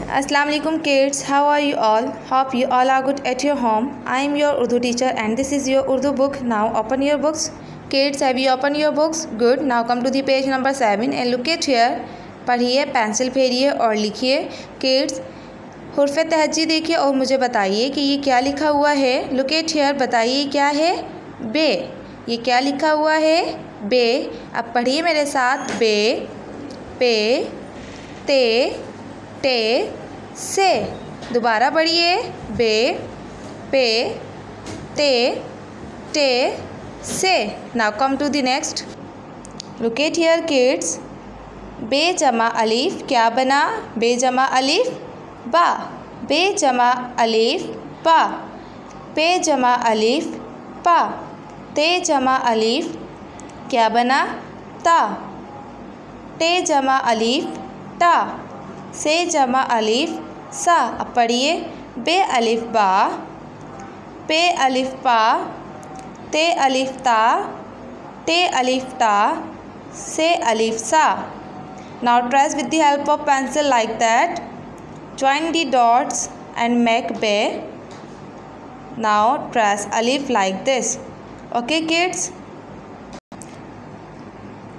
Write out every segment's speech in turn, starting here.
Assalamu alaikum kids, how are you all? Hope you all are good at your home. I am your Urdu teacher and this is your Urdu book. Now open your books. Kids, have you opened your books? Good. Now come to the page number 7 and look at here. पढ़िए, pencil फेरिए और लिखिए. Kids, हुर्फ़े तहज्जी देखिए और मुझे बताइए कि ये क्या लिखा हुआ है. Look at here, बताइए क्या है. बे. ये क्या लिखा हुआ है. बे. अब पढ़िए मेरे साथ. बे, पे, ते, टे, से. दोबारा पढ़िए. बे, पे, ते, टे, से. Now come to the next. Look at here kids. बे जमा अलीफ क्या बना. बे जमा अलीफ बा. बे जमा अलीफ बा. पे जमा अलीफ पा. ते जमा अलीफ क्या बना. ता. टे जमा अलीफ ता. से जमा अलीफ सा. अब पढ़िए. बे अलिफ बा, पे अलिफ पा, ते अलिफ ता, टे अलिफ ता, से अलिफ सा. Now trace with the help of pencil like that. Join the dots and make be. Now trace alif like this. Okay kids.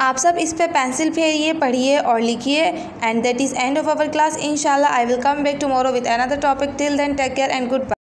आप सब इस पे पेंसिल फेरिए, पढ़िए और लिखिए. And that is end of our class. इंशाल्लाह I will come back tomorrow with another topic. Till then take care and good bye.